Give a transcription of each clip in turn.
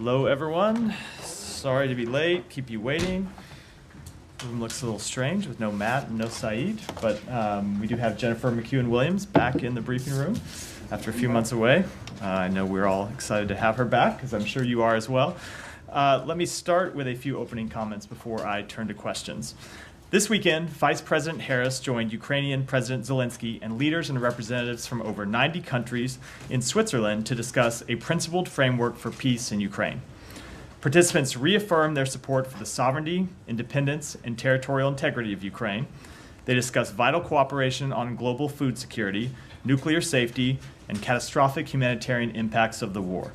Hello, everyone. Sorry to be late, keep you waiting. The room looks a little strange with no Matt and no Saeed, but we do have Jennifer McEwen-Williams back in the briefing room after a few months away. I know we're all excited to have her back, as I'm sure you are as well. Let me start with a few opening comments before I turn to questions. This weekend, Vice President Harris joined Ukrainian President Zelensky and leaders and representatives from over 90 countries in Switzerland to discuss a principled framework for peace in Ukraine. Participants reaffirmed their support for the sovereignty, independence, and territorial integrity of Ukraine. They discussed vital cooperation on global food security, nuclear safety, and catastrophic humanitarian impacts of the war.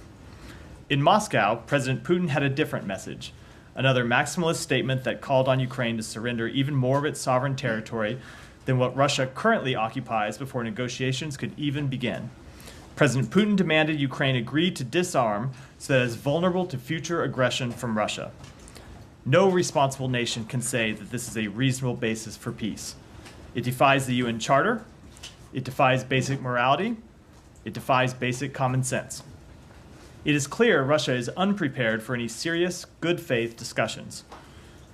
In Moscow, President Putin had a different message. Another maximalist statement that called on Ukraine to surrender even more of its sovereign territory than what Russia currently occupies before negotiations could even begin. President Putin demanded Ukraine agree to disarm so that it is vulnerable to future aggression from Russia. No responsible nation can say that this is a reasonable basis for peace. It defies the UN Charter, it defies basic morality, it defies basic common sense. It is clear Russia is unprepared for any serious, good faith discussions.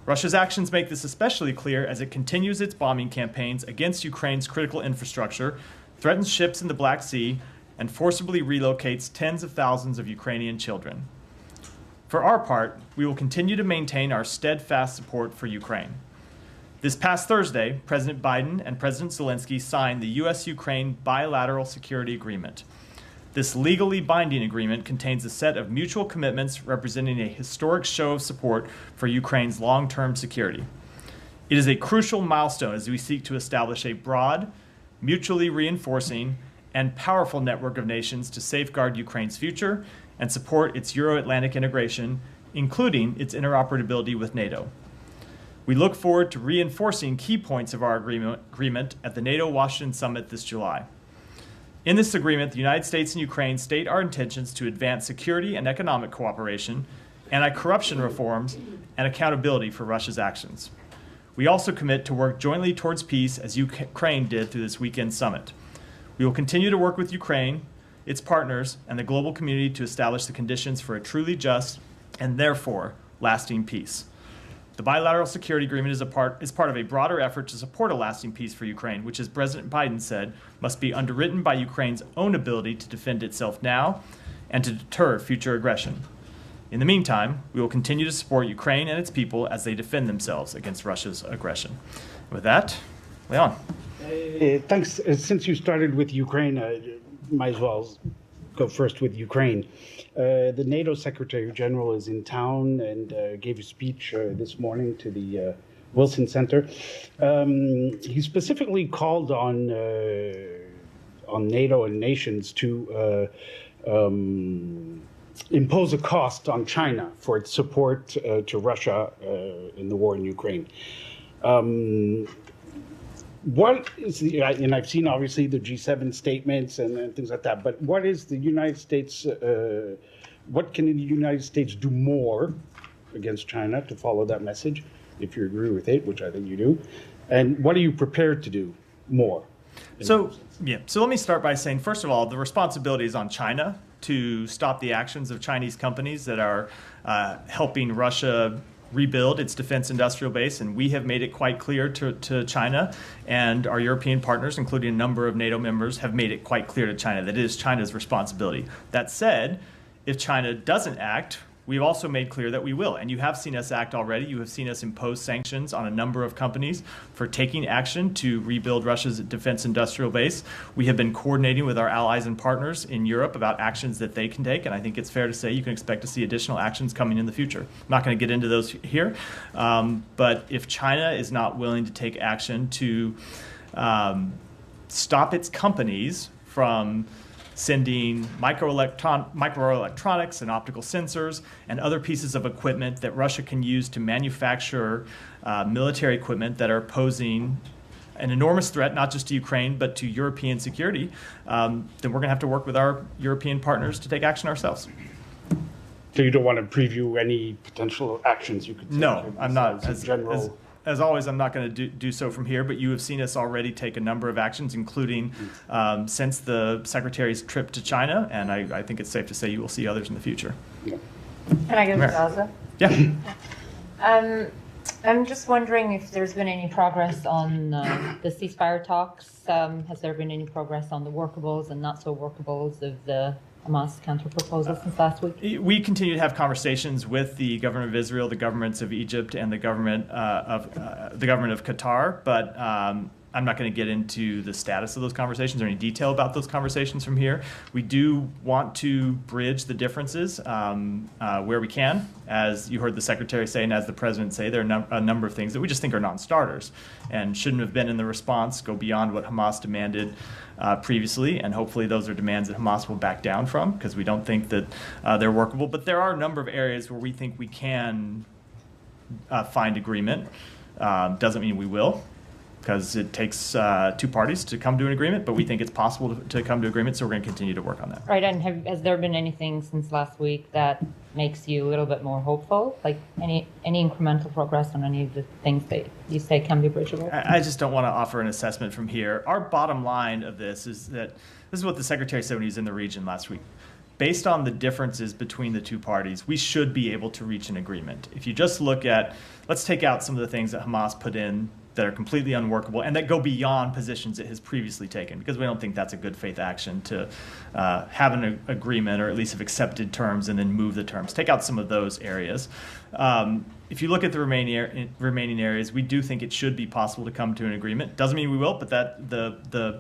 Russia's actions make this especially clear as it continues its bombing campaigns against Ukraine's critical infrastructure, threatens ships in the Black Sea, and forcibly relocates tens of thousands of Ukrainian children. For our part, we will continue to maintain our steadfast support for Ukraine. This past Thursday, President Biden and President Zelensky signed the U.S.-Ukraine Bilateral Security Agreement. This legally binding agreement contains a set of mutual commitments representing a historic show of support for Ukraine's long-term security. It is a crucial milestone as we seek to establish a broad, mutually reinforcing, and powerful network of nations to safeguard Ukraine's future and support its Euro-Atlantic integration, including its interoperability with NATO. We look forward to reinforcing key points of our agreement at the NATO Washington Summit this July. In this agreement, the United States and Ukraine state our intentions to advance security and economic cooperation, anti-corruption reforms, and accountability for Russia's actions. We also commit to work jointly towards peace as Ukraine did through this weekend summit. We will continue to work with Ukraine, its partners, and the global community to establish the conditions for a truly just and therefore lasting peace. The bilateral security agreement is part of a broader effort to support a lasting peace for Ukraine, which, as President Biden said, must be underwritten by Ukraine's own ability to defend itself now and to deter future aggression. In the meantime, we will continue to support Ukraine and its people as they defend themselves against Russia's aggression. With that, Leon. Thanks. Since you started with Ukraine, might as well go first with Ukraine. The NATO Secretary General is in town and gave a speech this morning to the Wilson Center. He specifically called on NATO and nations to impose a cost on China for its support to Russia in the war in Ukraine. What is the, and I've seen obviously the G7 statements and things like that, but what is the United States, what can the United States do more against China to follow that message, if you agree with it, which I think you do, and what are you prepared to do more? So let me start by saying, first of all, the responsibility is on China to stop the actions of Chinese companies that are helping Russia rebuild its defense industrial base, and we have made it quite clear to China, and our European partners, including a number of NATO members, have made it quite clear to China that it is China's responsibility. That said, if China doesn't act, we've also made clear that we will, and you have seen us act already. You have seen us impose sanctions on a number of companies for taking action to rebuild Russia's defense industrial base. We have been coordinating with our allies and partners in Europe about actions that they can take, and I think it's fair to say you can expect to see additional actions coming in the future. I'm not going to get into those here, but if China is not willing to take action to stop its companies from sending microelectronics and optical sensors and other pieces of equipment that Russia can use to manufacture military equipment that are posing an enormous threat, not just to Ukraine, but to European security, then we're going to have to work with our European partners to take action ourselves. So you don't want to preview any potential actions you could take? No, I'm not. As As always, I'm not going to do so from here, but you have seen us already take a number of actions, including since the Secretary's trip to China, and I think it's safe to say you will see others in the future. Yeah. Can I go to Mayor. Gaza? Yeah. I'm just wondering if there's been any progress on the ceasefire talks. Has there been any progress on the workables and not so workables of the Hamas counter-proposal since last week? We continue to have conversations with the government of Israel, the governments of Egypt, and the government of Qatar, but I'm not going to get into the status of those conversations or any detail about those conversations from here. We do want to bridge the differences where we can. As you heard the Secretary say and as the President say, there are a number of things that we just think are non-starters and shouldn't have been in the response, go beyond what Hamas demanded previously, and hopefully those are demands that Hamas will back down from, because we don't think that they're workable. But there are a number of areas where we think we can find agreement. Doesn't mean we will, because it takes two parties to come to an agreement, but we think it's possible to come to agreement, so we're going to continue to work on that. Right, and has there been anything since last week that makes you a little bit more hopeful? Like any incremental progress on any of the things that you say can be bridgeable? I just don't want to offer an assessment from here. Our bottom line of this is that this is what the Secretary said when he was in the region last week. Based on the differences between the two parties, we should be able to reach an agreement. If you just look at, let's take out some of the things that Hamas put in that are completely unworkable and that go beyond positions it has previously taken, because we don't think that's a good faith action to have an agreement, or at least have accepted terms and then move the terms. Take out some of those areas. If you look at the remaining areas, we do think it should be possible to come to an agreement. Doesn't mean we will, but that the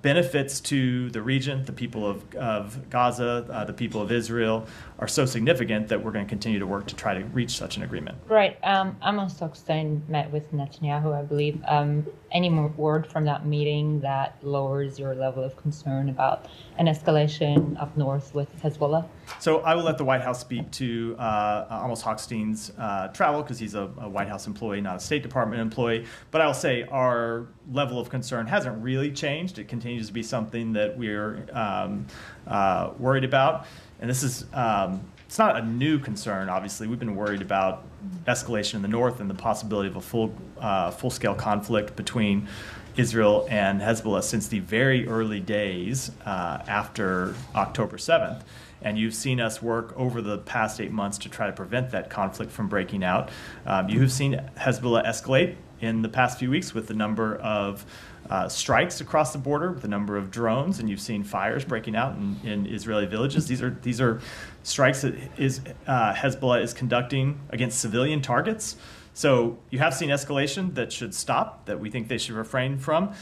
benefits to the region, the people of Gaza, the people of Israel, are so significant that we're going to continue to work to try to reach such an agreement. Right. Amos Hochstein met with Netanyahu, I believe. Any more word from that meeting that lowers your level of concern about an escalation up north with Hezbollah? So I will let the White House speak to Amos Hochstein's travel, because he's a White House employee, not a State Department employee. But I'll say our level of concern hasn't really changed. It continues to be something that we're worried about. And this is, it's not a new concern, obviously. We've been worried about escalation in the north and the possibility of a full-scale conflict between Israel and Hezbollah since the very early days after October 7th. And you've seen us work over the past 8 months to try to prevent that conflict from breaking out. You have seen Hezbollah escalate in the past few weeks with the number of strikes across the border, with the number of drones, and you've seen fires breaking out in Israeli villages. These are strikes that Hezbollah is conducting against civilian targets. So you have seen escalation that should stop, that we think they should refrain from.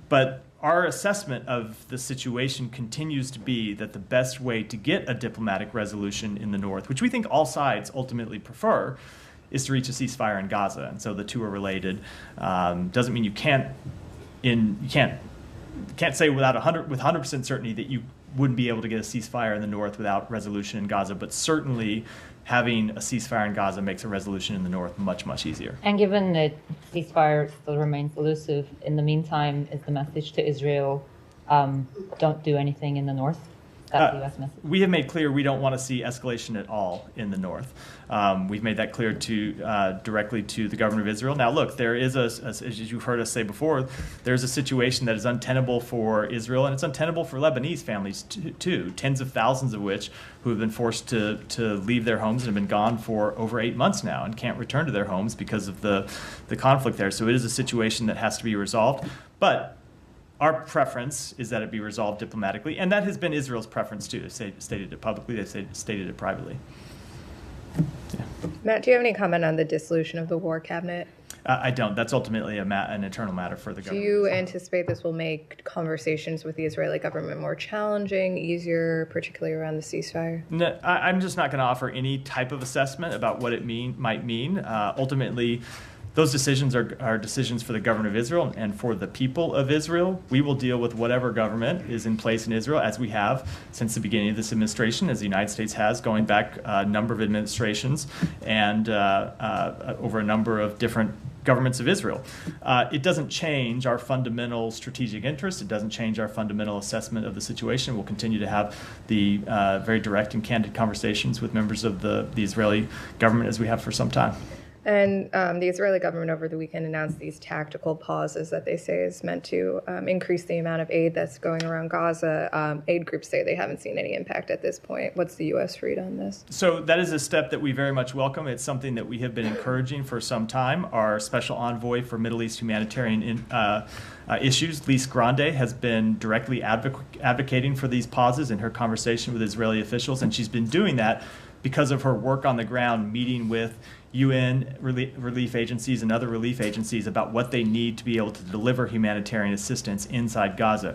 But our assessment of the situation continues to be that the best way to get a diplomatic resolution in the north, which we think all sides ultimately prefer, is to reach a ceasefire in Gaza. And so the two are related. Doesn't mean you can't say with 100% certainty that you wouldn't be able to get a ceasefire in the north without resolution in Gaza, but certainly having a ceasefire in Gaza makes a resolution in the north much, much easier. And given that ceasefire still remains elusive, in the meantime, is the message to Israel, don't do anything in the north? That's the U.S. message. We have made clear we don't want to see escalation at all in the north. We've made that clear directly to the government of Israel. Now, look, there is, as you've heard us say before, there's a situation that is untenable for Israel, and it's untenable for Lebanese families too, tens of thousands of which who have been forced to leave their homes and have been gone for over 8 months now and can't return to their homes because of the conflict there. So it is a situation that has to be resolved. But our preference is that it be resolved diplomatically, and that has been Israel's preference too. They've stated it publicly, they've stated it privately. Yeah. Matt, do you have any comment on the dissolution of the war cabinet? I don't. That's ultimately an internal matter for the Do government. you anticipate this will make conversations with the Israeli government more challenging, easier, particularly around the ceasefire? No, I'm just not going to offer any type of assessment about what it might mean. Ultimately, those decisions are decisions for the government of Israel and for the people of Israel. We will deal with whatever government is in place in Israel, as we have since the beginning of this administration, as the United States has, going back a number of administrations and over a number of different governments of Israel. It doesn't change our fundamental strategic interests. It doesn't change our fundamental assessment of the situation. We'll continue to have the very direct and candid conversations with members of the Israeli government as we have for some time. And the Israeli government over the weekend announced these tactical pauses that they say is meant to increase the amount of aid that's going around Gaza. Aid groups say they haven't seen any impact at this point. What's the U.S. read on this? So that is a step that we very much welcome. It's something that we have been encouraging for some time. Our special envoy for Middle East humanitarian issues, Lise Grande, has been directly advocating for these pauses in her conversation with Israeli officials, and she's been doing that because of her work on the ground, meeting with UN relief agencies and other relief agencies about what they need to be able to deliver humanitarian assistance inside Gaza.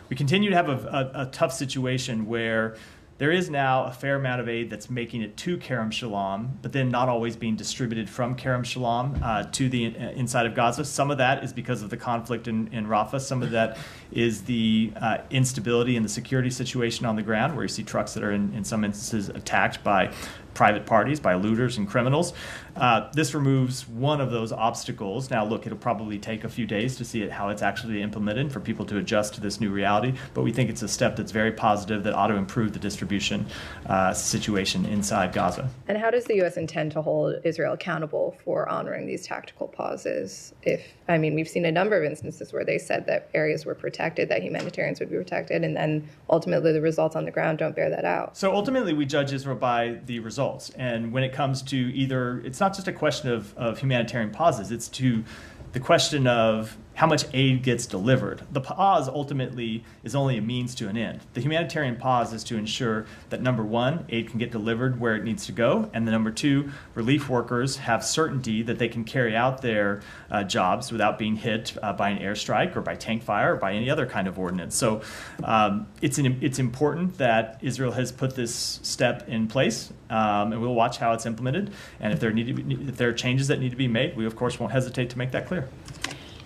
We continue to have a tough situation where there is now a fair amount of aid that's making it to Kerem Shalom, but then not always being distributed from Kerem Shalom to the inside of Gaza. Some of that is because of the conflict in Rafah. Some of that is the instability in the security situation on the ground, where you see trucks that are in some instances attacked by private parties, by looters and criminals. This removes one of those obstacles. Now, look, it'll probably take a few days to see how it's actually implemented for people to adjust to this new reality, but we think it's a step that's very positive that ought to improve the distribution situation inside Gaza. And how does the U.S. intend to hold Israel accountable for honoring these tactical pauses? We've seen a number of instances where they said that areas were protected, that humanitarians would be protected, and then ultimately the results on the ground don't bear that out. So ultimately we judge Israel by the results. And when it comes to either, it's not just a question of humanitarian pauses, it's to the question of how much aid gets delivered. The pause ultimately is only a means to an end. The humanitarian pause is to ensure that, number one, aid can get delivered where it needs to go, and number two, relief workers have certainty that they can carry out their jobs without being hit by an airstrike or by tank fire or by any other kind of ordinance. So it's important that Israel has put this step in place, and we'll watch how it's implemented. And if there are changes that need to be made, we of course won't hesitate to make that clear.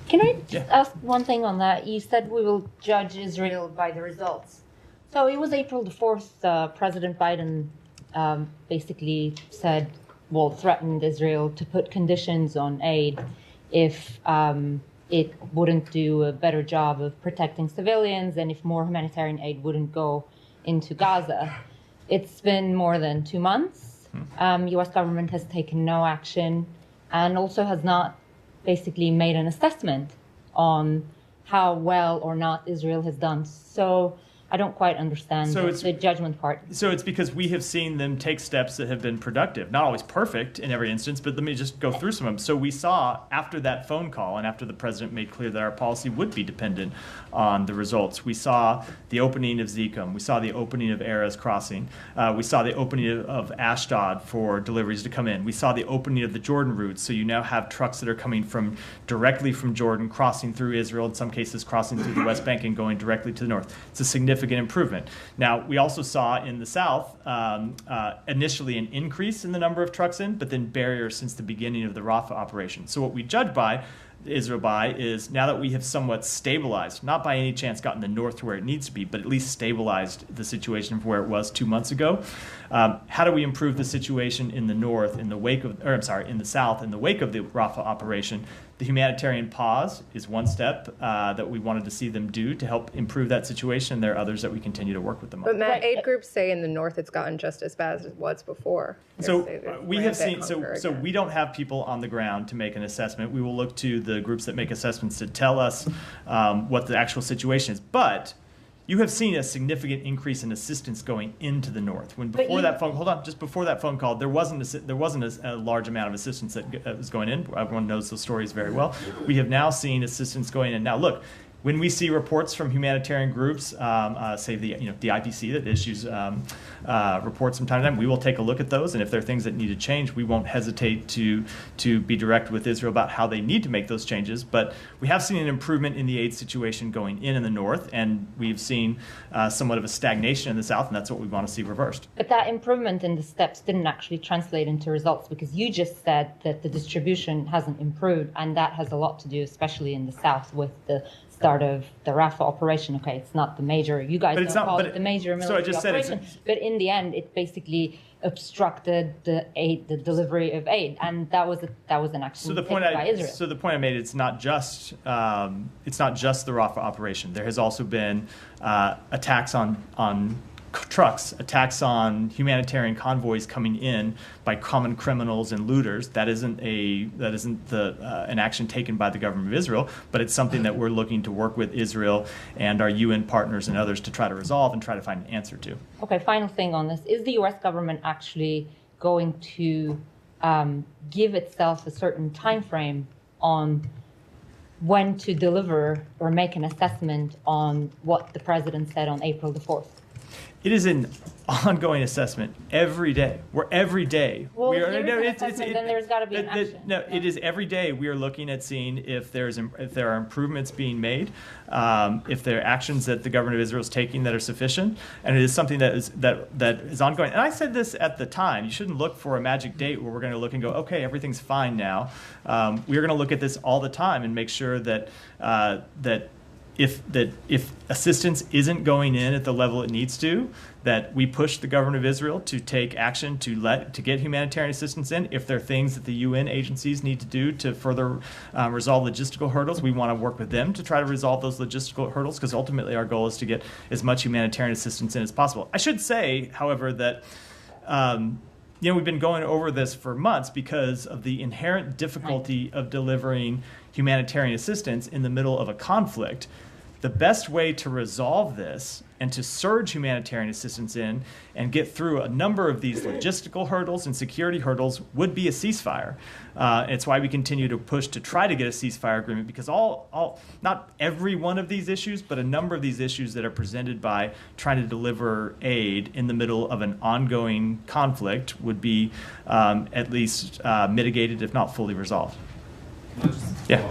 Can I just ask one thing on that? You said we will judge Israel by the results. So it was April the 4th, President Biden basically threatened Israel to put conditions on aid if it wouldn't do a better job of protecting civilians and if more humanitarian aid wouldn't go into Gaza. It's been more than 2 months. U.S. government has taken no action and also has not basically made an assessment on how well or not Israel has done. So I don't quite understand the judgment part. So it's because we have seen them take steps that have been productive, not always perfect in every instance, but let me just go through some of them. So we saw after that phone call and after the president made clear that our policy would be dependent on the results, we saw the opening of Zekum, we saw the opening of Erez Crossing, we saw the opening of Ashdod for deliveries to come in, we saw the opening of the Jordan route, so you now have trucks that are coming directly from Jordan, crossing through Israel, in some cases crossing through the West Bank and going directly to the north. It's a significant improvement. Now, we also saw in the south initially an increase in the number of trucks in, but then barriers since the beginning of the Rafah operation. So what we judge Israel by is, now that we have somewhat stabilized, not by any chance gotten the north to where it needs to be, but at least stabilized the situation from where it was 2 months ago. How do we improve the situation in the north in the south in the wake of the Rafah operation? The humanitarian pause is one step that we wanted to see them do to help improve that situation. There are others that we continue to work with them on. But Matt, aid groups say in the north it's gotten just as bad as it was before. So we have seen. So we don't have people on the ground to make an assessment. We will look to the groups that make assessments to tell us what the actual situation is. But you have seen a significant increase in assistance going into the north. Before that phone call, there wasn't a large amount of assistance that was going in. Everyone knows those stories very well. We have now seen assistance going in. Now, look, when we see reports from humanitarian groups, say the IPC that issues reports from time to time, we will take a look at those, and if there are things that need to change, we won't hesitate to be direct with Israel about how they need to make those changes. But we have seen an improvement in the aid situation going in the north, and we've seen somewhat of a stagnation in the south, and that's what we want to see reversed. But that improvement in the steps didn't actually translate into results, because you just said that the distribution hasn't improved, and that has a lot to do, especially in the south, with the start of the Rafah operation. Okay, it's not the major, you guys don't call it the major military operation, but in the end, it basically obstructed the delivery of aid, and that was an action taken by Israel. So the point I made, it's not just the Rafah operation. There has also been attacks on trucks, attacks on humanitarian convoys coming in by common criminals and looters. That isn't an action taken by the government of Israel, but it's something that we're looking to work with Israel and our UN partners and others to try to resolve and try to find an answer to. Okay, final thing on this. Is the US government actually going to give itself a certain time frame on when to deliver or make an assessment on what the president said on April the 4th? It is an ongoing assessment every day. Every day. Well, if there is an assessment, then there's got to be an action. No, it is every day we are looking at seeing if there are improvements being made, if there are actions that the government of Israel is taking that are sufficient, and it is something that is ongoing. And I said this at the time. You shouldn't look for a magic date where we're going to look and go, okay, everything's fine now. We're going to look at this all the time and make sure that if assistance isn't going in at the level it needs to, that we push the government of Israel to take action to get humanitarian assistance in. If there are things that the UN agencies need to do to further resolve logistical hurdles, we want to work with them to try to resolve those logistical hurdles, because ultimately our goal is to get as much humanitarian assistance in as possible. I should say, however, that we've been going over this for months because of the inherent difficulty of delivering humanitarian assistance in the middle of a conflict. The best way to resolve this and to surge humanitarian assistance in and get through a number of these logistical hurdles and security hurdles would be a ceasefire. It's why we continue to push to try to get a ceasefire agreement, because not every one of these issues, but a number of these issues that are presented by trying to deliver aid in the middle of an ongoing conflict would be at least mitigated, if not fully resolved. Yeah.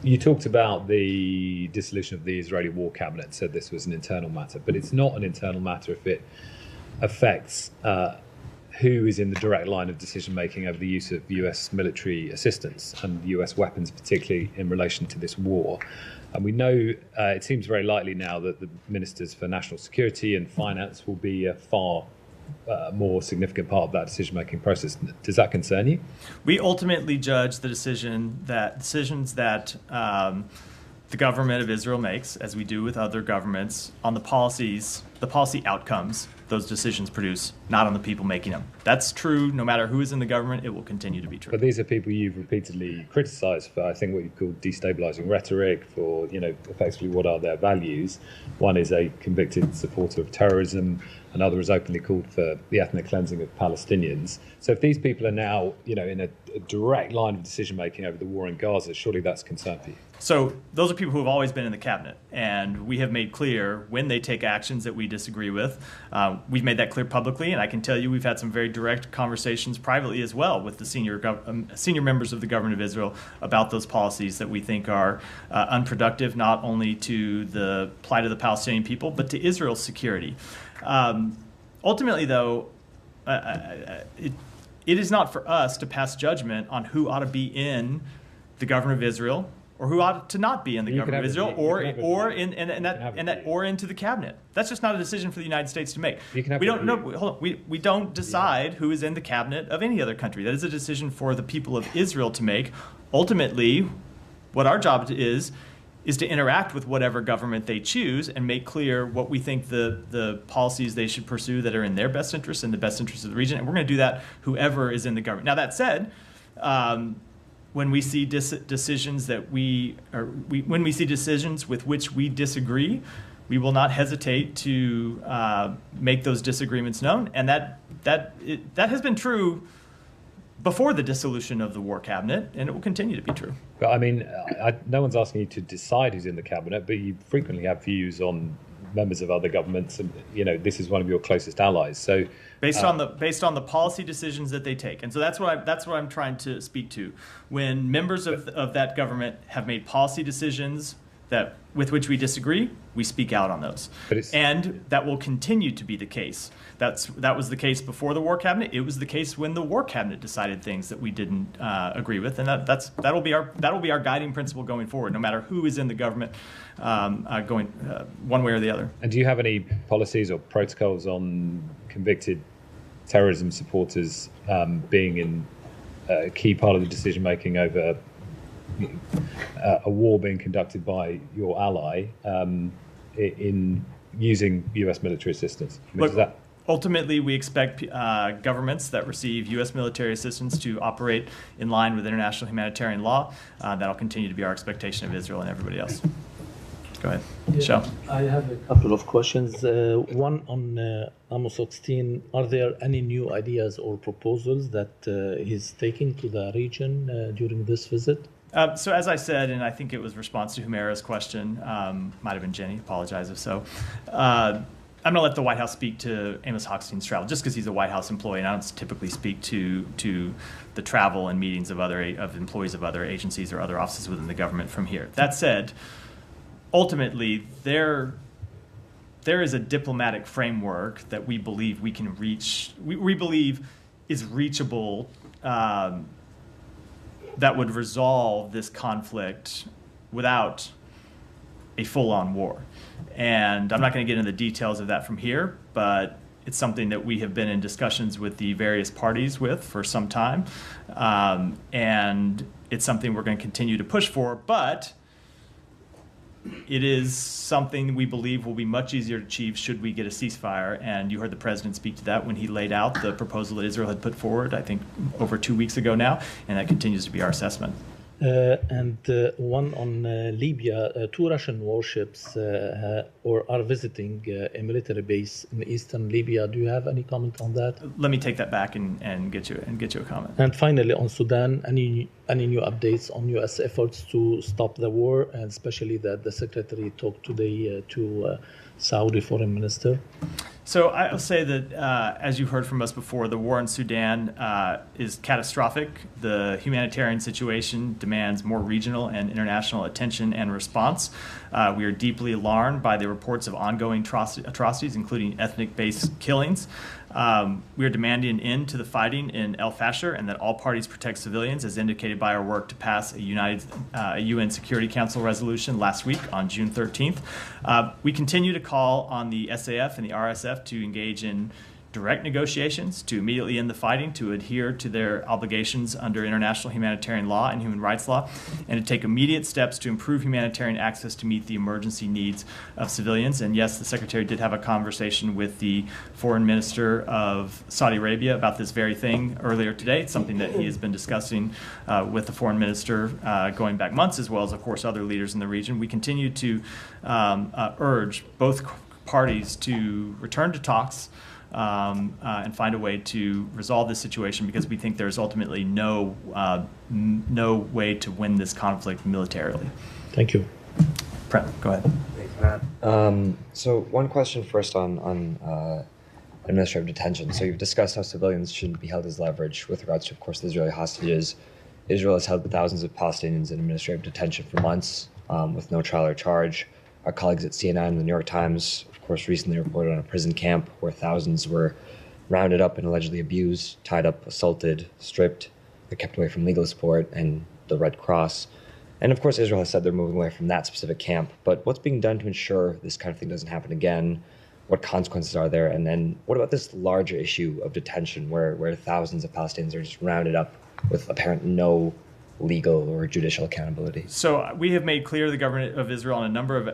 You talked about the dissolution of the Israeli war cabinet and said this was an internal matter, but it's not an internal matter if it affects who is in the direct line of decision making over the use of US military assistance and US weapons, particularly in relation to this war. And we know it seems very likely now that the ministers for national security and finance will be a far more significant part of that decision-making process. Does that concern you? We ultimately judge the decisions that the government of Israel makes, as we do with other governments, on the policy outcomes those decisions produce, not on the people making them. That's true no matter who is in the government. It will continue to be true. But these are people you've repeatedly criticized for, I think, what you call destabilizing rhetoric, for, effectively what are their values. One is a convicted supporter of terrorism. Another has openly called for the ethnic cleansing of Palestinians. So if these people are now, in a direct line of decision-making over the war in Gaza, surely that's a concern for you. So those are people who have always been in the cabinet, and we have made clear when they take actions that we disagree with. We've made that clear publicly, and I can tell you we've had some very direct conversations privately as well with the senior members of the government of Israel about those policies that we think are unproductive, not only to the plight of the Palestinian people, but to Israel's security. Ultimately, though, it is not for us to pass judgment on who ought to be in the government of Israel or who ought to not be in the government of Israel, or into the cabinet. That's just not a decision for the United States to make. We don't decide who is in the cabinet of any other country. That is a decision for the people of Israel to make. Ultimately, what our job is to interact with whatever government they choose and make clear what we think the policies they should pursue that are in their best interest and the best interest of the region. And we're going to do that whoever is in the government. Now, that said, when we see decisions when we see decisions with which we disagree, we will not hesitate to make those disagreements known. And that has been true before the dissolution of the war cabinet, and it will continue to be true. But no one's asking you to decide who's in the cabinet, but you frequently have views on members of other governments, and this is one of your closest allies. So based on the policy decisions that they take, and so that's what I'm trying to speak to. When members of that government have made policy decisions with which we disagree, we speak out on those, and that will continue to be the case. That was the case before the war cabinet. It was the case when the war cabinet decided things that we didn't agree with, and that'll be our guiding principle going forward, no matter who is in the government, going one way or the other. And do you have any policies or protocols on convicted terrorism supporters being in a key part of the decision making over a war being conducted by your ally in using U.S. military assistance. I mean, Look, does that... ultimately, we expect governments that receive U.S. military assistance to operate in line with international humanitarian law. That'll continue to be our expectation of Israel and everybody else. Go ahead, Michelle. I have a couple of questions. One on Amos Hochstein. Are there any new ideas or proposals that he's taking to the region during this visit? So as I said, and I think it was response to Humaira's question, might have been Jenny, apologize if so. I'm going to let the White House speak to Amos Hochstein's travel, just because he's a White House employee, and I don't typically speak to the travel and meetings of employees of other agencies or other offices within the government from here. That said, ultimately, there is a diplomatic framework that we believe we can reach, we believe is reachable, that would resolve this conflict without a full-on war. And I'm not going to get into the details of that from here, but it's something that we have been in discussions with the various parties with for some time. And it's something we're going to continue to push for, but it is something we believe will be much easier to achieve should we get a ceasefire. And you heard the president speak to that when he laid out the proposal that Israel had put forward, I think, over 2 weeks ago now, and that continues to be our assessment. And one on Libya. Two Russian warships are visiting a military base in eastern Libya. Do you have any comment on that? Let me take that back and get you a comment. And finally, on Sudan, any new updates on U.S. efforts to stop the war, and especially that the secretary talked today to Saudi foreign minister? So I'll say that, as you've heard from us before, the war in Sudan is catastrophic. The humanitarian situation demands more regional and international attention and response. We are deeply alarmed by the reports of ongoing atrocities, including ethnic-based killings. We are demanding an end to the fighting in El Fasher and that all parties protect civilians, as indicated by our work to pass a UN Security Council resolution last week on June 13th. We continue to call on the SAF and the RSF to engage in direct negotiations to immediately end the fighting, to adhere to their obligations under international humanitarian law and human rights law, and to take immediate steps to improve humanitarian access to meet the emergency needs of civilians. And yes, the Secretary did have a conversation with the Foreign Minister of Saudi Arabia about this very thing earlier today. It's something that he has been discussing with the Foreign Minister going back months, as well as, of course, other leaders in the region. We continue to urge both parties to return to talks and find a way to resolve this situation, because we think there's ultimately no way to win this conflict militarily. Thank you. Prem, go ahead. Thanks, Matt. So one question first on administrative detention. So you've discussed how civilians shouldn't be held as leverage with regards to, of course, the Israeli hostages. Israel has held thousands of Palestinians in administrative detention for months with no trial or charge. Our colleagues at CNN and the New York Times, of course, recently reported on a prison camp where thousands were rounded up and allegedly abused, tied up, assaulted, stripped. They're kept away from legal support and the Red Cross. And of course, Israel has said they're moving away from that specific camp. But what's being done to ensure this kind of thing doesn't happen again? What consequences are there? And then what about this larger issue of detention where thousands of Palestinians are just rounded up with apparent no legal or judicial accountability? So we have made clear to the government of Israel on a number of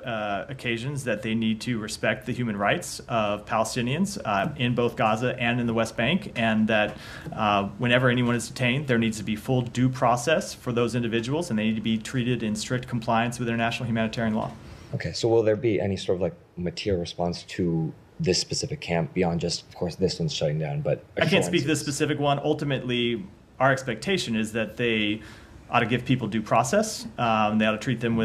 occasions that they need to respect the human rights of Palestinians in both Gaza and in the West Bank, and that whenever anyone is detained, there needs to be full due process for those individuals, and they need to be treated in strict compliance with international humanitarian law. Okay, so will there be any sort of like material response to this specific camp beyond just, of course, this one's shutting down? But I can't speak to this specific one. Ultimately, our expectation is that they ought to give people due process. They ought to treat them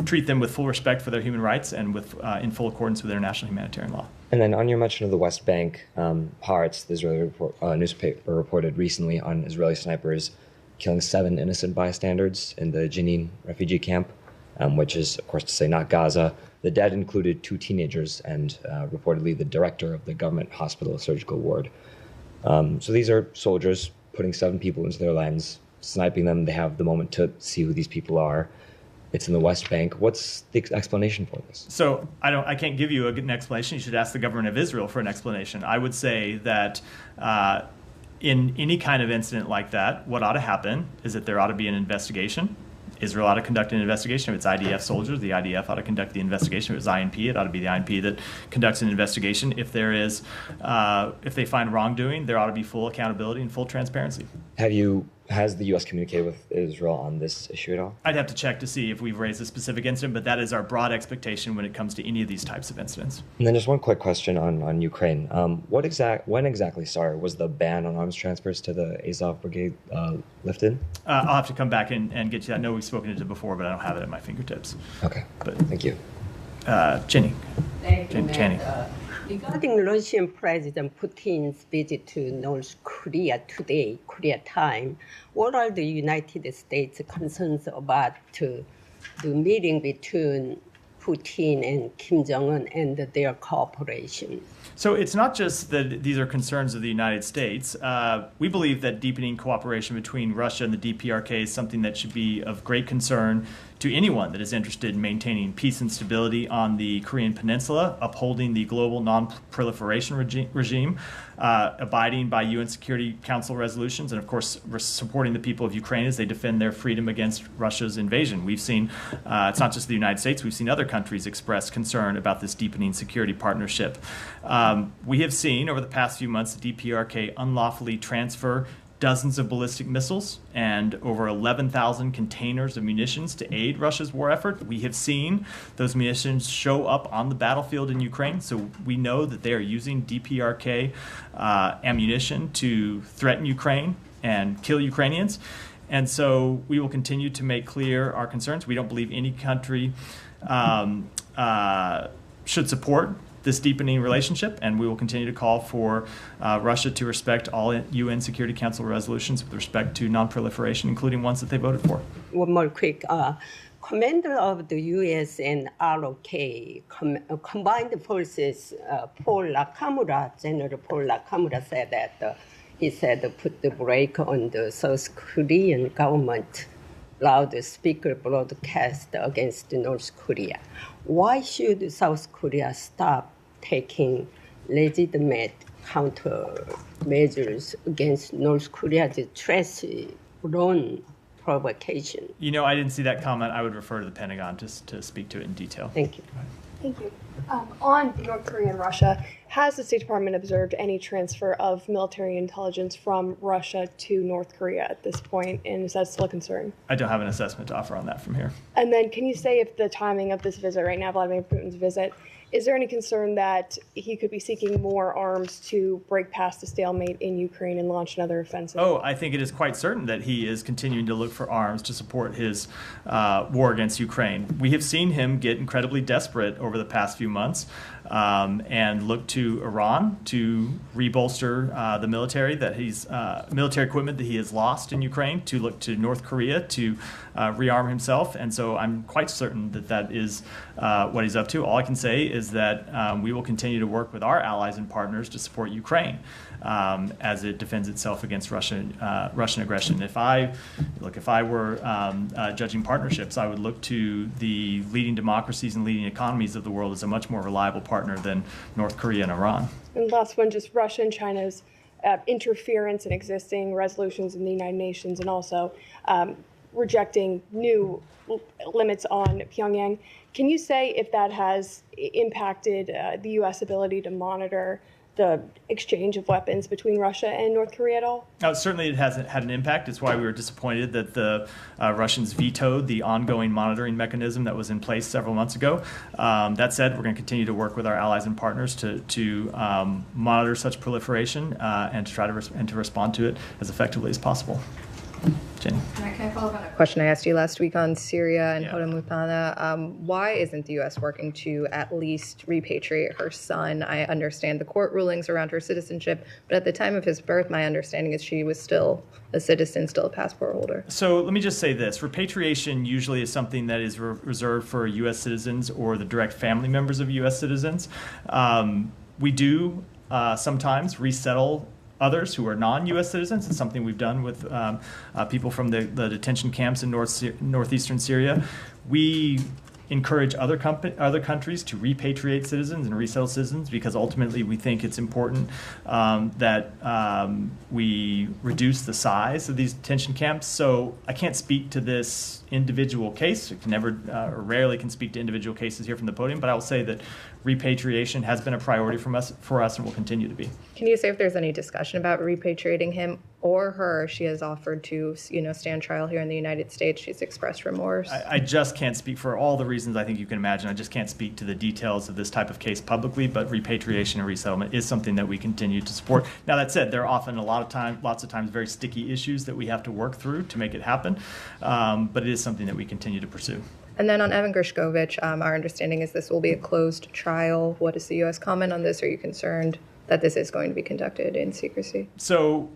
treat them with full respect for their human rights and with in full accordance with international humanitarian law. And then on your mention of the West Bank, Haaretz, the Israeli newspaper, reported recently on Israeli snipers killing 7 innocent bystanders in the Jenin refugee camp, which is, of course, to say not Gaza. The dead included 2 teenagers and reportedly the director of the government hospital surgical ward. So these are soldiers putting 7 people into their lens, sniping them. They have the moment to see who these people are. It's in the West Bank. What's the explanation for this? So I can't give you an explanation. You should ask the government of Israel for an explanation. I would say that in any kind of incident like that, what ought to happen is that there ought to be an investigation. Israel ought to conduct an investigation. If it's IDF soldiers, the IDF ought to conduct the investigation. If it's INP, it ought to be the INP that conducts an investigation. If if they find wrongdoing, there ought to be full accountability and full transparency. Has the U.S. communicated with Israel on this issue at all? I'd have to check to see if we've raised a specific incident, but that is our broad expectation when it comes to any of these types of incidents. And then just one quick question on Ukraine. When exactly, was the ban on arms transfers to the Azov Brigade lifted? I'll have to come back and get you that. I know we've spoken to it before, but I don't have it at my fingertips. Okay, But thank you. Jenny. Thank you, Jenny. Matt. Regarding Russian President Putin's visit to North Korea today, Korea time, what are the United States concerns about the meeting between Putin and Kim Jong-un and their cooperation? So it's not just that these are concerns of the United States. We believe that deepening cooperation between Russia and the DPRK is something that should be of great concern to anyone that is interested in maintaining peace and stability on the Korean Peninsula, upholding the global non-proliferation regime, abiding by UN Security Council resolutions, and of course supporting the people of Ukraine as they defend their freedom against Russia's invasion. We've seen, it's not just the United States, we've seen other countries express concern about this deepening security partnership. We have seen over the past few months the DPRK unlawfully transfer dozens of ballistic missiles and over 11,000 containers of munitions to aid Russia's war effort. We have seen those munitions show up on the battlefield in Ukraine, so we know that they are using DPRK ammunition to threaten Ukraine and kill Ukrainians. And so we will continue to make clear our concerns. We don't believe any country should support this deepening relationship, and we will continue to call for Russia to respect all UN Security Council resolutions with respect to non-proliferation, including ones that they voted for. One more quick. Commander of the U.S. and ROK combined forces, General Paul Nakamura said that he said put the brake on the South Korean government loudspeaker broadcast against North Korea. Why should South Korea stop taking legitimate countermeasures against North Korea's drone provocation? You know, I didn't see that comment. I would refer to the Pentagon just to speak to it in detail. Thank you. Thank you. On North Korea and Russia, has the State Department observed any transfer of military intelligence from Russia to North Korea at this point, and is that still a concern? I don't have an assessment to offer on that from here. And then can you say if the timing of this visit right now, Vladimir Putin's visit, is there any concern that he could be seeking more arms to break past the stalemate in Ukraine and launch another offensive? Oh, I think it is quite certain that he is continuing to look for arms to support his war against Ukraine. We have seen him get incredibly desperate over the past few months and look to Iran to rebolster the military military equipment that he has lost in Ukraine, to look to North Korea to rearm himself. And so I'm quite certain that that is what he's up to. All I can say is that we will continue to work with our allies and partners to support Ukraine as it defends itself against Russian aggression. If I were judging partnerships, I would look to the leading democracies and leading economies of the world as a much more reliable partner than North Korea and Iran. And last one, just Russia and China's interference in existing resolutions in the United Nations, and also rejecting new limits on Pyongyang. Can you say if that has impacted the U.S. ability to monitor the exchange of weapons between Russia and North Korea at all? Certainly it hasn't had an impact. It's why we were disappointed that the Russians vetoed the ongoing monitoring mechanism that was in place several months ago. That said, we're going to continue to work with our allies and partners to monitor such proliferation and to try to respond to it as effectively as possible. Jenny. Can I follow up on a question I asked you last week on Syria and Hodamutana? Why isn't the U.S. working to at least repatriate her son? I understand the court rulings around her citizenship, but at the time of his birth, my understanding is she was still a citizen, still a passport holder. So let me just say this. Repatriation usually is something that is reserved for U.S. citizens or the direct family members of U.S. citizens. We do sometimes resettle others who are non-U.S. citizens. It's something we've done with people from the detention camps in northeastern Syria. We encourage other countries to repatriate citizens and resettle citizens, because ultimately we think it's important that we reduce the size of these detention camps. So I can't speak to this individual case. I can never or rarely can speak to individual cases here from the podium, but I will say that repatriation has been a priority for us and will continue to be. Can you say if there's any discussion about repatriating him or her? She has offered to, stand trial here in the United States. She's expressed remorse. I just can't speak for all the reasons I think you can imagine. I just can't speak to the details of this type of case publicly, but repatriation and resettlement is something that we continue to support. Now, that said, there are often lots of times very sticky issues that we have to work through to make it happen, but it is something that we continue to pursue. And then on Evan Gershkovich, our understanding is this will be a closed trial. What is the U.S. comment on this? Are you concerned that this is going to be conducted in secrecy? So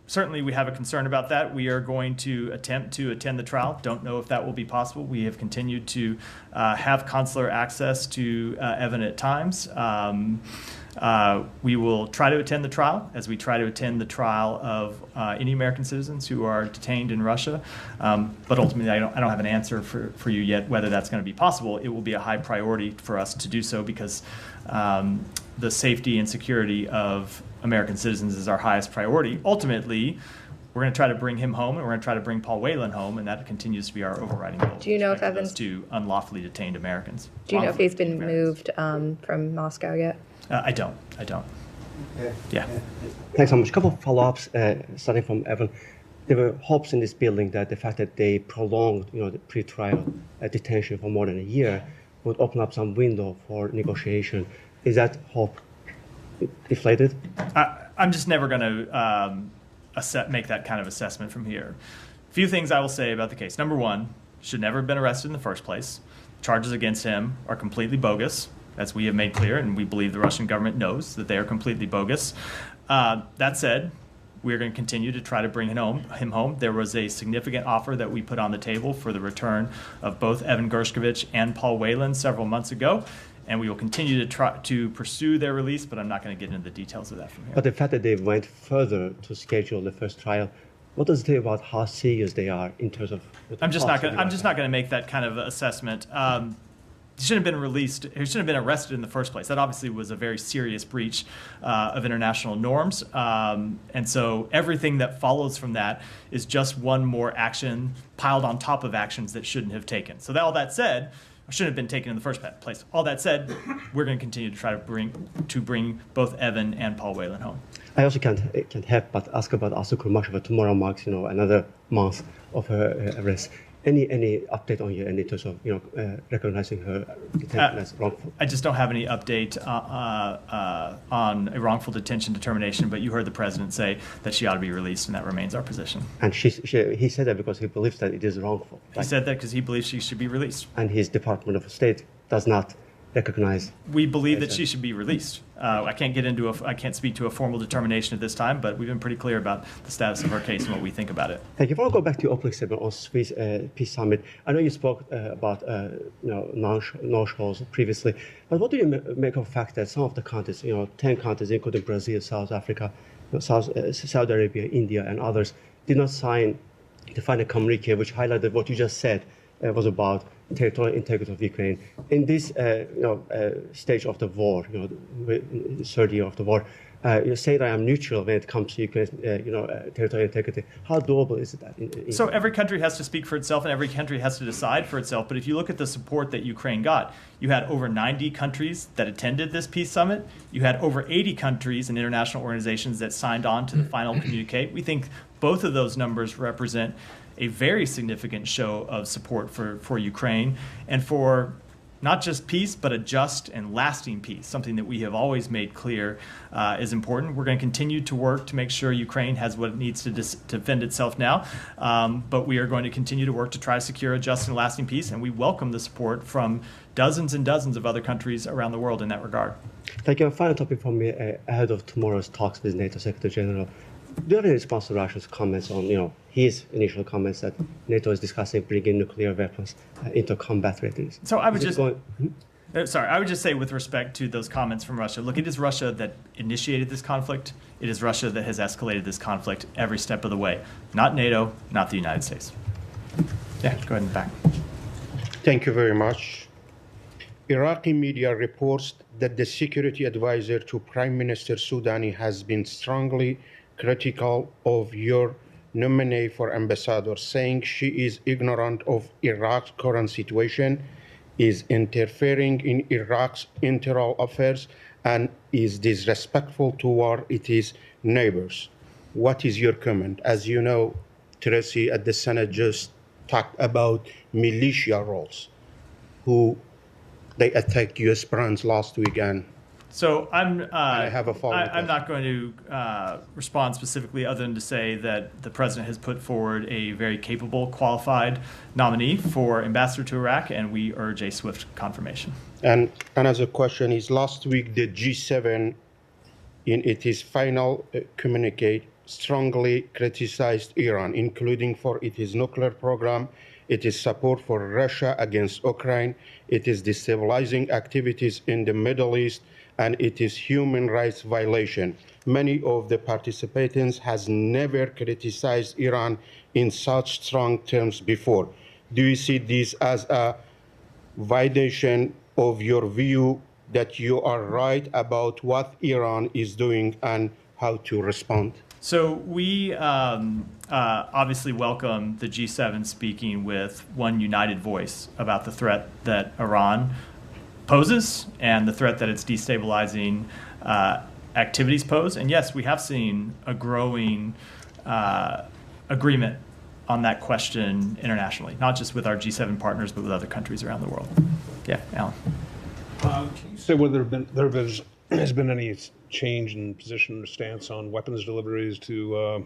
certainly we have a concern about that. We are going to attempt to attend the trial. Don't know if that will be possible. We have continued to have consular access to Evan at times. We will try to attend the trial as we try to attend the trial of any American citizens who are detained in Russia. But ultimately, I don't have an answer for you yet whether that's going to be possible. It will be a high priority for us to do so because the safety and security of American citizens is our highest priority. Ultimately, we're going to try to bring him home, and we're going to try to bring Paul Whelan home, and that continues to be our overriding goal. Do you know if Evan's to unlawfully detained Americans? Do you know if he's been moved from Moscow yet? I don't. Yeah. Thanks so much. A couple of follow-ups, starting from Evan. There were hopes in this building that the fact that they prolonged, the pre-trial detention for more than a year would open up some window for negotiation. Is that hope deflated? I'm just never going to make that kind of assessment from here. A few things I will say about the case. Number one, should never have been arrested in the first place. Charges against him are completely bogus, as we have made clear, and we believe the Russian government knows that they are completely bogus. That said, we're going to continue to try to bring him home. There was a significant offer that we put on the table for the return of both Evan Gershkovich and Paul Whelan several months ago, and we will continue to try to pursue their release, but I'm not going to get into the details of that from here. But the fact that they went further to schedule the first trial, what does it tell you about how serious they are in terms of? I'm just not going to make that kind of assessment. He shouldn't have been released. He shouldn't have been arrested in the first place. That obviously was a very serious breach of international norms. And so everything that follows from that is just one more action piled on top of actions that shouldn't have taken. So all that said, shouldn't have been taken in the first place. All that said, we're going to continue to try to bring both Evan and Paul Whelan home. I also can't help but ask about Asya Kurmasheva. Tomorrow marks another month of her arrest. Any update on your end in terms of recognizing her detention as wrongful? I just don't have any update on a wrongful detention determination. But you heard the president say that she ought to be released, and that remains our position. And he said that because he believes that it is wrongful. Right? He said that because he believes she should be released. And his Department of State does not recognize. We believe that she should be released. I can't speak to a formal determination at this time, but we've been pretty clear about the status of her case and what we think about it. Thank you. I want to go back to your opening statement on Swiss Peace Summit. I know you spoke about no-shows previously, but what do you make of the fact that some of the countries, 10 countries, including Brazil, South Africa, Saudi Arabia, India, and others, did not sign the final communique, which highlighted what you just said was about territorial integrity of Ukraine. In this stage of the war, the third year of the war, you say that I am neutral when it comes to Ukraine's territorial integrity. How doable is that? So every country has to speak for itself, and every country has to decide for itself. But if you look at the support that Ukraine got, you had over 90 countries that attended this peace summit. You had over 80 countries and international organizations that signed on to the final communique. We think both of those numbers represent a very significant show of support for Ukraine and for not just peace, but a just and lasting peace, something that we have always made clear is important. We're going to continue to work to make sure Ukraine has what it needs to defend itself now, but we are going to continue to work to try to secure a just and lasting peace, and we welcome the support from dozens and dozens of other countries around the world in that regard. Thank you. A final topic for me ahead of tomorrow's talks with NATO Secretary General. Do you have any response to Russia's comments on, his initial comments that NATO is discussing bringing nuclear weapons into combat readiness? So I would just say with respect to those comments from Russia, look, it is Russia that initiated this conflict. It is Russia that has escalated this conflict every step of the way. Not NATO, not the United States. Yeah, go ahead and back. Thank you very much. Iraqi media reports that the security advisor to Prime Minister Soudani has been strongly critical of your nominee for ambassador, saying she is ignorant of Iraq's current situation, is interfering in Iraq's internal affairs, and is disrespectful toward its neighbors. What is your comment? As you know, Tracy at the Senate just talked about militia roles, who they attacked U.S. brands last weekend. So I have a follow-up I'm not going to respond specifically, other than to say that the president has put forward a very capable, qualified nominee for ambassador to Iraq, and we urge a swift confirmation. And another question is: last week the G7, in its final communique, strongly criticized Iran, including for its nuclear program, its support for Russia against Ukraine, its destabilizing activities in the Middle East, and its human rights violation. Many of the participants has never criticized Iran in such strong terms before. Do you see this as a validation of your view that you are right about what Iran is doing and how to respond? So we obviously welcome the G7 speaking with one united voice about the threat that Iran poses and the threat that its destabilizing activities pose. And yes, we have seen a growing agreement on that question internationally, not just with our G7 partners, but with other countries around the world. Yeah, Alan. Can you say whether there has been any change in position or stance on weapons deliveries to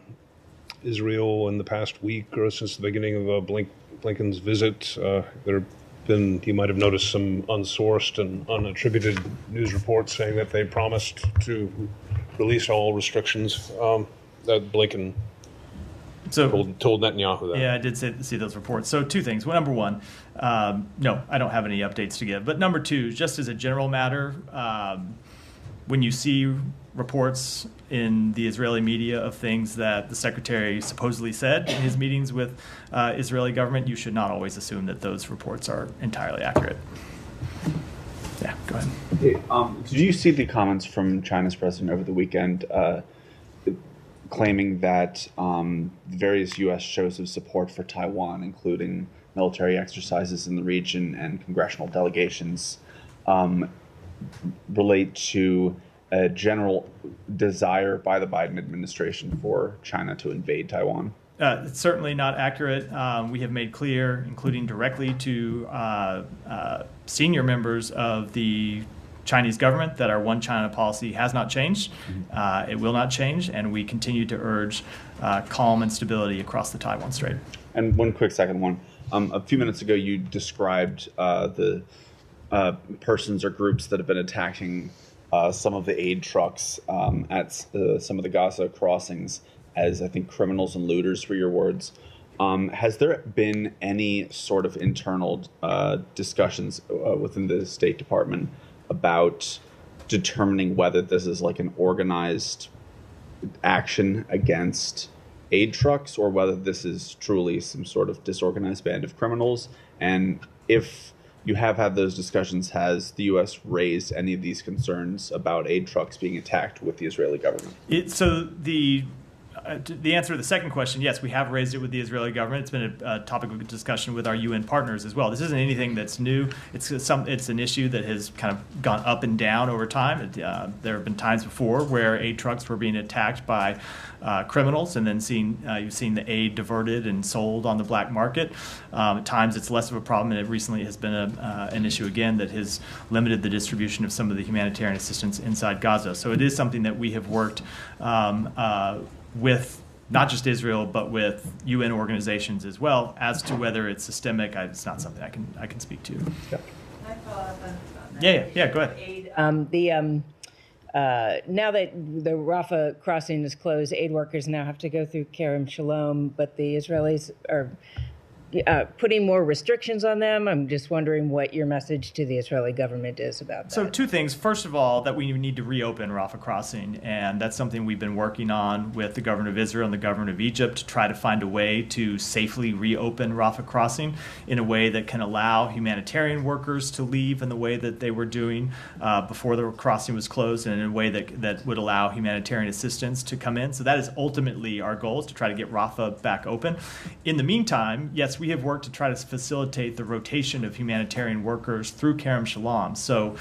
Israel in the past week or since the beginning of Blinken's visit? You might have noticed some unsourced and unattributed news reports saying that they promised to release all restrictions that Blinken told Netanyahu that. Yeah, I did see those reports. So two things. Well, number one, no, I don't have any updates to give. But number two, just as a general matter, when you see reports in the Israeli media of things that the secretary supposedly said in his meetings with Israeli government, you should not always assume that those reports are entirely accurate. Yeah, go ahead. Hey, did you see the comments from China's president over the weekend claiming that various U.S. shows of support for Taiwan, including military exercises in the region and congressional delegations, relate to a general desire by the Biden administration for China to invade Taiwan? It's certainly not accurate. We have made clear, including directly to senior members of the Chinese government, that our one China policy has not changed. It will not change, and we continue to urge calm and stability across the Taiwan Strait. And one quick second one. A few minutes ago, you described the persons or groups that have been attacking some of the aid trucks at some of the Gaza crossings as, I think, criminals and looters were your words. Has there been any sort of internal discussions within the State Department about determining whether this is like an organized action against aid trucks or whether this is truly some sort of disorganized band of criminals? And if you have had those discussions, has the U.S. raised any of these concerns about aid trucks being attacked with the Israeli government? The answer to the second question, yes, we have raised it with the Israeli government. It's been a topic of discussion with our UN partners as well. This isn't anything that's new. It's an issue that has kind of gone up and down over time. There have been times before where aid trucks were being attacked by criminals, and then you've seen the aid diverted and sold on the black market. At times it's less of a problem, and it recently has been an issue again that has limited the distribution of some of the humanitarian assistance inside Gaza. So it is something that we have worked with not just Israel, but with UN organizations as well. As to whether it's systemic, it's not something I can speak to. Can I follow up on that? Yeah, go ahead. Now that the Rafah crossing is closed, aid workers now have to go through Kerem Shalom, but the Israelis are putting more restrictions on them? I'm just wondering what your message to the Israeli government is about that. So two things. First of all, that we need to reopen Rafah crossing, and that's something we've been working on with the government of Israel and the government of Egypt to try to find a way to safely reopen Rafah crossing in a way that can allow humanitarian workers to leave in the way that they were doing before the crossing was closed, and in a way that would allow humanitarian assistance to come in. So that is ultimately our goal, is to try to get Rafah back open. In the meantime, yes, we have worked to try to facilitate the rotation of humanitarian workers through Kerem Shalom. So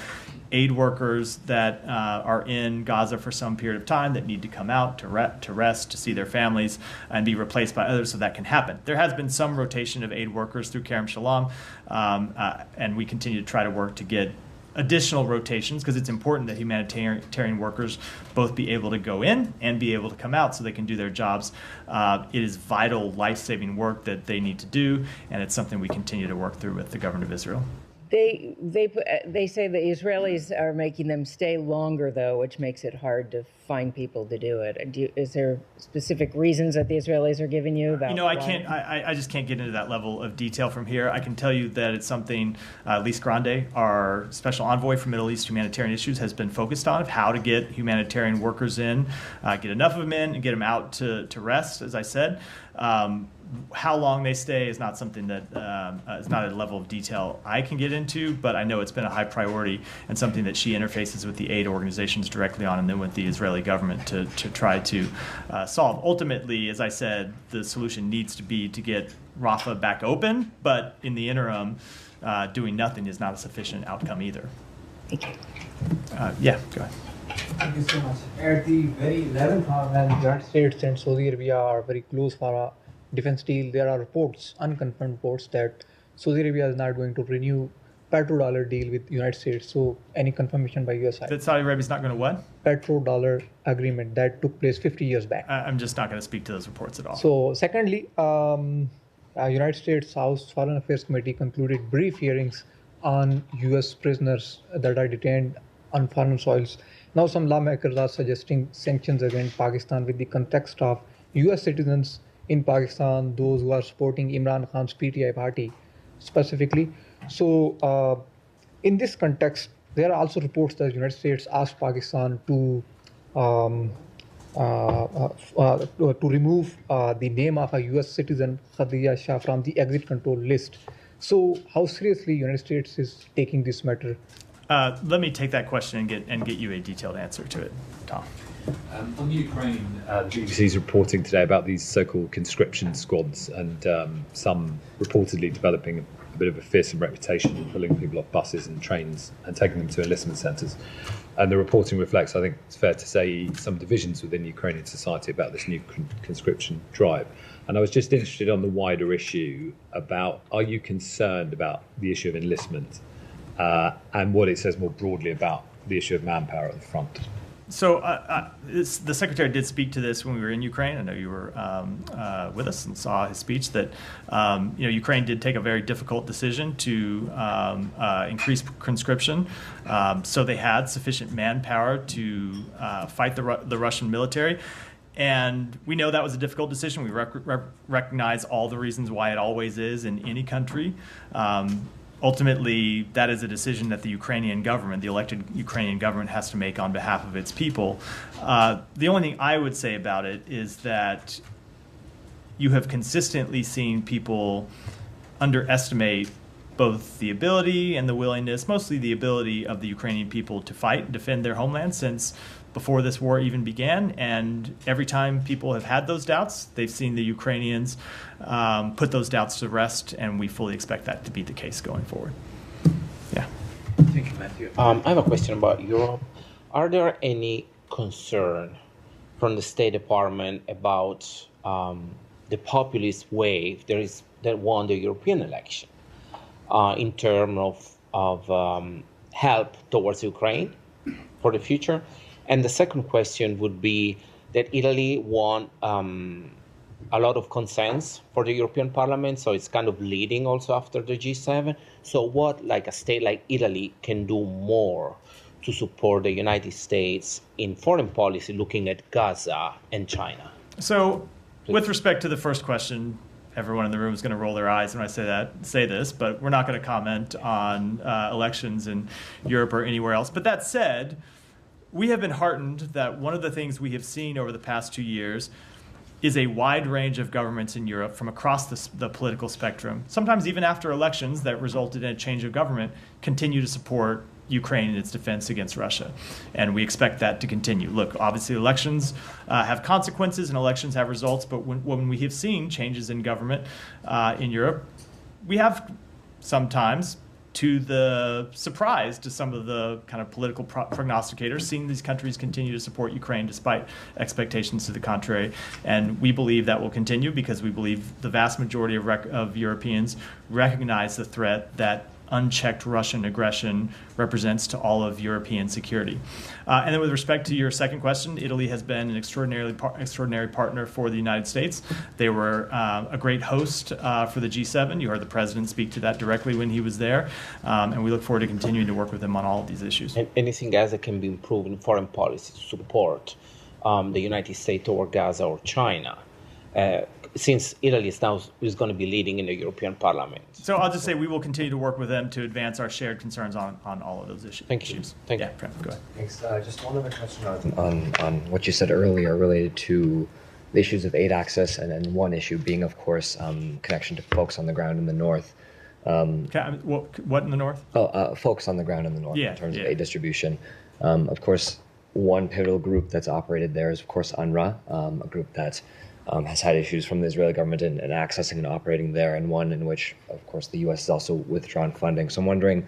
aid workers that are in Gaza for some period of time that need to come out to rest, to see their families, and be replaced by others, so that can happen. There has been some rotation of aid workers through Kerem Shalom, and we continue to try to work to get additional rotations, because it's important that humanitarian workers both be able to go in and be able to come out so they can do their jobs. It is vital, life-saving work that they need to do, and it's something we continue to work through with the government of Israel. They say the Israelis are making them stay longer, though, which makes it hard to find people to do it. Is there specific reasons that the Israelis are giving you about? I just can't get into that level of detail from here. I can tell you that it's something Lise Grande, our special envoy for Middle East humanitarian issues, has been focused on, of how to get humanitarian workers in, get enough of them in, and get them out to rest, as I said. How long they stay is not something that is not a level of detail I can get into, but I know it's been a high priority and something that she interfaces with the aid organizations directly on, and then with the Israeli government to try to solve. Ultimately, as I said, the solution needs to be to get Rafah back open, but in the interim, doing nothing is not a sufficient outcome either. Thank you. Yeah, go ahead. Thank you so much. At the very 11th hour, when the United States and Saudi Arabia are very close for a defense deal, there are reports, unconfirmed reports, that Saudi Arabia is not going to renew petrodollar deal with the United States. So any confirmation by US side? That Saudi Arabia is not going to what? Petrodollar agreement that took place 50 years back. I'm just not going to speak to those reports at all. So secondly, United States House Foreign Affairs Committee concluded brief hearings on US prisoners that are detained on foreign soils. Now some lawmakers are suggesting sanctions against Pakistan with the context of US citizens in Pakistan, those who are supporting Imran Khan's PTI party specifically. So in this context, there are also reports that the United States asked Pakistan to remove the name of a US citizen, Khadija Shah, from the exit control list. So how seriously the United States is taking this matter? Let me take that question and get you a detailed answer to it, Tom. On Ukraine, BBC is reporting today about these so-called conscription squads, and some reportedly developing a bit of a fearsome reputation, pulling people off buses and trains and taking them to enlistment centres. And the reporting reflects, I think it's fair to say, some divisions within Ukrainian society about this new conscription drive. And I was just interested on the wider issue about, are you concerned about the issue of enlistment and what it says more broadly about the issue of manpower at the front? So the Secretary did speak to this when we were in Ukraine. I know you were with us and saw his speech, that Ukraine did take a very difficult decision to increase conscription. So they had sufficient manpower to fight the Russian military. And we know that was a difficult decision. We recognize all the reasons why it always is in any country. Ultimately, that is a decision that the Ukrainian government, the elected Ukrainian government, has to make on behalf of its people. The only thing I would say about it is that you have consistently seen people underestimate both the ability and the willingness, mostly the ability of the Ukrainian people to fight and defend their homeland since before this war even began. And every time people have had those doubts, they've seen the Ukrainians put those doubts to rest, and we fully expect that to be the case going forward. Yeah. Thank you, Matthew. I have a question about Europe. Are there any concern from the State Department about the populist wave that won the European election in terms of help towards Ukraine for the future? And the second question would be that Italy won a lot of consents for the European Parliament, so it's kind of leading also after the G7. So what, like a state like Italy, can do more to support the United States in foreign policy looking at Gaza and China? So with respect to the first question, everyone in the room is going to roll their eyes when I say this, but we're not going to comment on elections in Europe or anywhere else. But that said, we have been heartened that one of the things we have seen over the past 2 years is a wide range of governments in Europe from across the political spectrum, sometimes even after elections that resulted in a change of government, continue to support Ukraine in its defense against Russia. And we expect that to continue. Look, obviously elections have consequences and elections have results, but when we have seen changes in government in Europe, we have sometimes, to the surprise to some of the kind of political prognosticators, seeing these countries continue to support Ukraine despite expectations to the contrary. And we believe that will continue because we believe the vast majority of Europeans recognize the threat that unchecked Russian aggression represents to all of European security. And then with respect to your second question, Italy has been an extraordinary partner for the United States. They were a great host for the G7. You heard the president speak to that directly when he was there. And we look forward to continuing to work with them on all of these issues. And anything else that can be improved in foreign policy to support the United States toward Gaza or China? Since Italy is going to be leading in the European Parliament. So I'll just say we will continue to work with them to advance our shared concerns on all of those issues. Thank you. Thank you. Prem, go ahead. Thanks. Just one other question on what you said earlier related to the issues of aid access, and then one issue being, of course, connection to folks on the ground in the north. What in the north? Folks on the ground in the north in terms of aid distribution. Of course, one pivotal group that's operated there is, of course, UNRWA, a group that has had issues from the Israeli government in accessing and operating there, and one in which, of course, the U.S. has also withdrawn funding. So I'm wondering,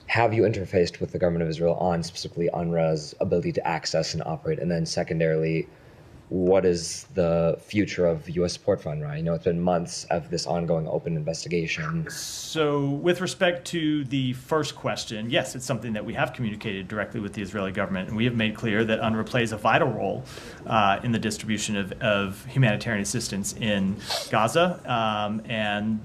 have you interfaced with the government of Israel on specifically UNRWA's ability to access and operate? And then secondarily, what is the future of U.S. support for UNRWA? I know it's been months of this ongoing open investigation. So with respect to the first question, yes, it's something that we have communicated directly with the Israeli government, and we have made clear that UNRWA plays a vital role in the distribution of humanitarian assistance in Gaza, and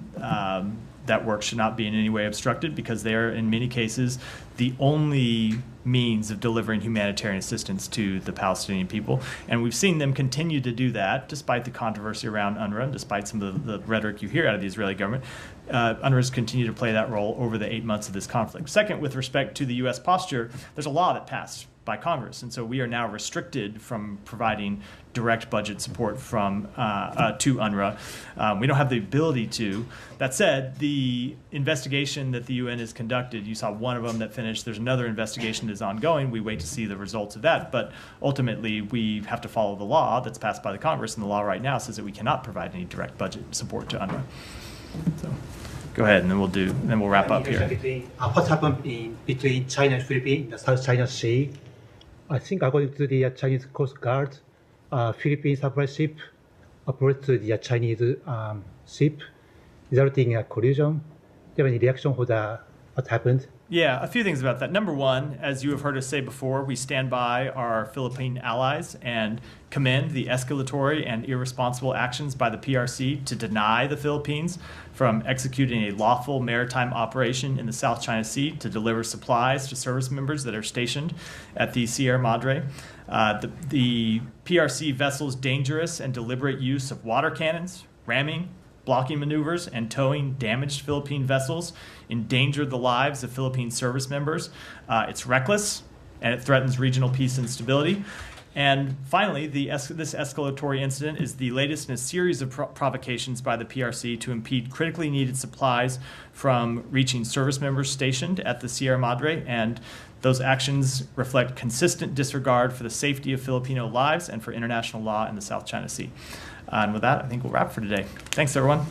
that work should not be in any way obstructed because they are, in many cases, the only means of delivering humanitarian assistance to the Palestinian people. And we've seen them continue to do that despite the controversy around UNRWA, and despite some of the rhetoric you hear out of the Israeli government. UNRWA's continued to play that role over the 8 months of this conflict. Second, with respect to the U.S. posture, there's a law that passed by Congress, and so we are now restricted from providing direct budget support from to UNRWA. We don't have the ability to. That said, the investigation that the UN has conducted, you saw one of them that finished. There's another investigation that is ongoing. We wait to see the results of that, but ultimately we have to follow the law that's passed by the Congress, and the law right now says that we cannot provide any direct budget support to UNRWA. So go ahead, and then we'll wrap up here. What happened between China and Philippines in the South China Sea? I think according to the Chinese Coast Guard, Philippine supply ship approached the Chinese ship, resulting in a collision. Do you have any reaction for what happened? Yeah, a few things about that. Number one, as you have heard us say before, we stand by our Philippine allies and commend the escalatory and irresponsible actions by the PRC to deny the Philippines from executing a lawful maritime operation in the South China Sea to deliver supplies to service members that are stationed at the Sierra Madre. The PRC vessel's dangerous and deliberate use of water cannons, ramming, blocking maneuvers, and towing damaged Philippine vessels endangered the lives of Philippine service members. It's reckless, and it threatens regional peace and stability. And finally, this escalatory incident is the latest in a series of provocations by the PRC to impede critically needed supplies from reaching service members stationed at the Sierra Madre, and those actions reflect consistent disregard for the safety of Filipino lives and for international law in the South China Sea. And with that, I think we'll wrap for today. Thanks, everyone.